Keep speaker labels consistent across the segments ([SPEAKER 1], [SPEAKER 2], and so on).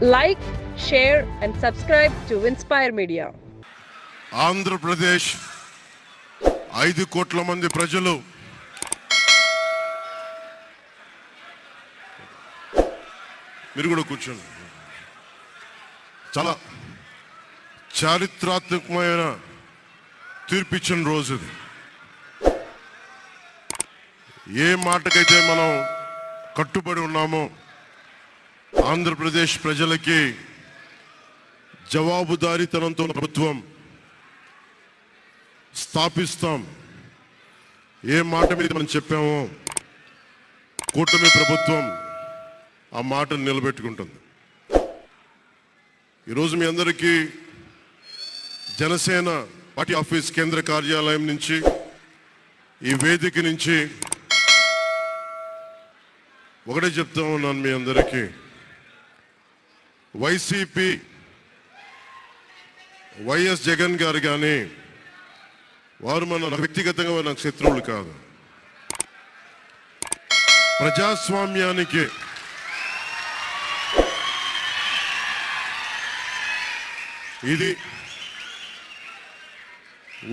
[SPEAKER 1] Like, share and subscribe to Inspire Media.
[SPEAKER 2] Andhra Pradesh 5 కోట్ల మంది ప్రజలు మీరు కూడా కూర్చోండి. చాలా చారిత్రాత్మకమైన తీర్పిచ్చిన రోజు ఇది. ఏ మాటకైతే మనం కట్టుబడి ఉన్నామో ఆంధ్రప్రదేశ్ ప్రజలకి జవాబుదారీతనంతో ప్రభుత్వం స్థాపిస్తాం, ఏ మాట మీద మనం చెప్పామో కూటమి ప్రభుత్వం ఆ మాటను నిలబెట్టుకుంటుంది. ఈరోజు మీ అందరికీ జనసేన పార్టీ ఆఫీస్ కేంద్ర కార్యాలయం నుంచి, ఈ వేదిక నుంచి ఒకటే చెప్తా ఉన్నాను మీ అందరికీ, వైసీపీ వైఎస్ జగన్ గారు కానీ వారు మన వ్యక్తిగతంగా నాకు శత్రువులు కాదు. ప్రజాస్వామ్యానికి ఇది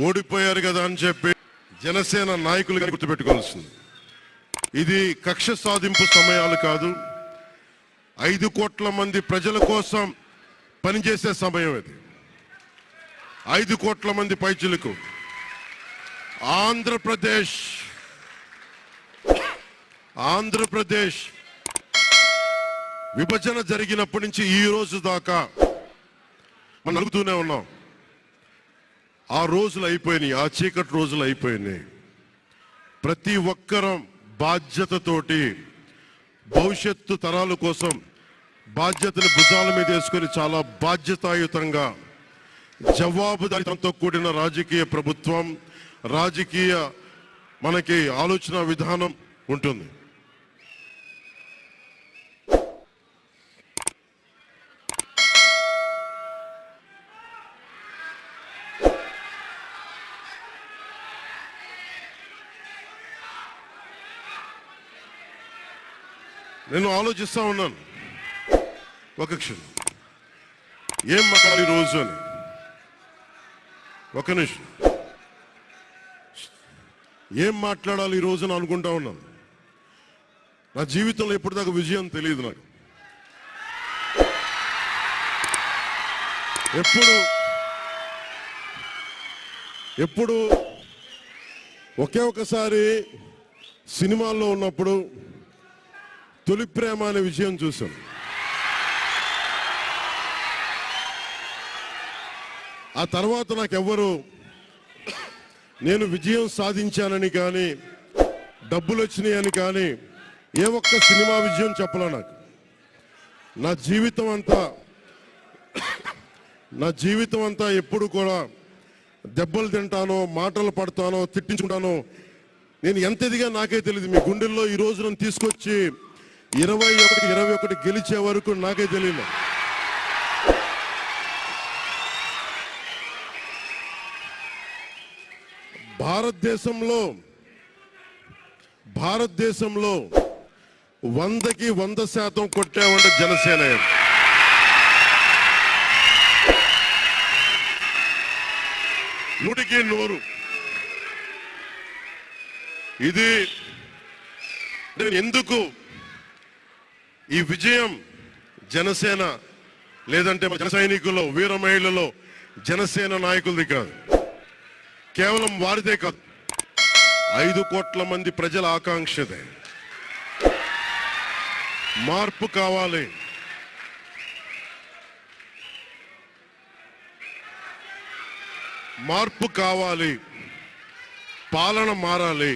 [SPEAKER 2] ఓడిపోయారు కదా అని చెప్పి జనసేన నాయకులుగా గుర్తుపెట్టుకోవాల్సింది. ఇది కక్ష సాధింపు సమయాలు కాదు, 5 కోట్ల మంది ప్రజల కోసం పనిచేసే సమయం ఇది. 5 కోట్ల మంది పైచులకు ఆంధ్రప్రదేశ్ విభజన జరిగినప్పటి నుంచి ఈ రోజు దాకా మనం అడుగుతూనే ఉన్నాం. ఆ రోజులు అయిపోయినాయి, ఆ చీకటి రోజులు అయిపోయినాయి. ప్రతి ఒక్కరం బాధ్యతతోటి భవిష్యత్తు తరాల కోసం బాధ్యతను భుజాల మీద వేసుకొని చాలా బాధ్యతాయుతంగా జవాబుదారీతనంతో కూడిన రాజకీయ ప్రభుత్వం, రాజకీయ మనకి ఆలోచన విధానం ఉంటుంది. నేను ఆలోచిస్తా ఉన్నాను ఒక క్షణం, ఏం మాట్లాడాలి రోజు అని. ఒక నిమిషం, ఏం మాట్లాడాలి ఈ రోజున అనుకుంటా ఉన్నాను. నా జీవితంలో ఎప్పటిదాకా విజయం తెలియదు నాకు. ఎప్పుడు ఒకే ఒకసారి సినిమాల్లో ఉన్నప్పుడు తొలి ప్రేమ అనే విజయం చూశాను. ఆ తర్వాత నాకెవ్వరు నేను విజయం సాధించానని కానీ డబ్బులు వచ్చినాయని కానీ ఏ ఒక్క సినిమా విజయం చెప్పలే నాకు. నా జీవితం అంతా ఎప్పుడు కూడా దెబ్బలు తింటానో, మాటలు పడతానో, తిట్టించుకుంటానో. నేను ఎంత ఎదిగా నాకే తెలియదు. మీ గుండెల్లో ఈ రోజు నన్ను తీసుకొచ్చి 21 గెలిచే వరకు నాకే తెలియదు. భారతదేశంలో 100కి 100% కొట్టామంటే జనసేన. 100కి 100. ఇది ఎందుకు ఈ విజయం జనసేన లేదంటే జన సైనికులు, వీర మహిళలో జనసేన నాయకులది కాదు, కేవలం వారిదే కాదు, 5 కోట్ల మంది ప్రజల ఆకాంక్షదే. మార్పు కావాలి, మార్పు కావాలి, పాలన మారాలి.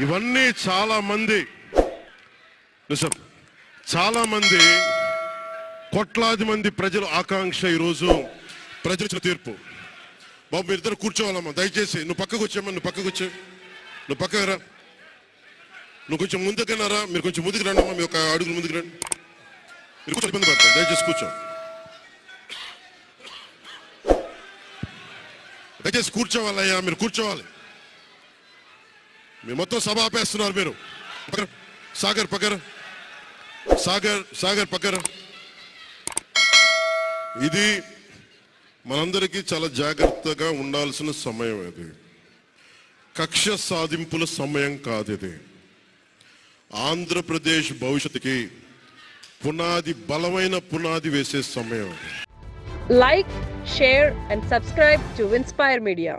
[SPEAKER 2] ఇవన్నీ చాలా మంది కోట్లాది మంది ప్రజల ఆకాంక్ష. ఈరోజు ప్రజల తీర్పు. బాబు మీరిద్దరు కూర్చోవాలమ్మా, దయచేసి. నువ్వు పక్కకు వచ్చామ్మా, నువ్వు పక్కకు రా. నువ్వు కొంచెం ముందుకన్నారా, మీరు కొంచెం ముందుకు రండి అమ్మా, మీ ఒక అడుగులు ముందుకు రండి. మీరు కొంచెం ఇబ్బంది పడతారు, దయచేసి కూర్చోవాలయ్యా, మీరు కూర్చోవాలి. మీరు మొత్తం సభ ఆపేస్తున్నారు. మీరు సాగర్ పక్కన సాగర్ పక్కన. ఇది మనందరికీ చాలా జాగ్రత్తగా ఉండాల్సిన సమయం. ఇది కక్ష సాధింపుల సమయం కాదు. ఇది ఆంధ్రప్రదేశ్ భవిష్యత్తుకి బలమైన పునాది వేసే సమయం.
[SPEAKER 1] Like, share and subscribe to Inspire Media.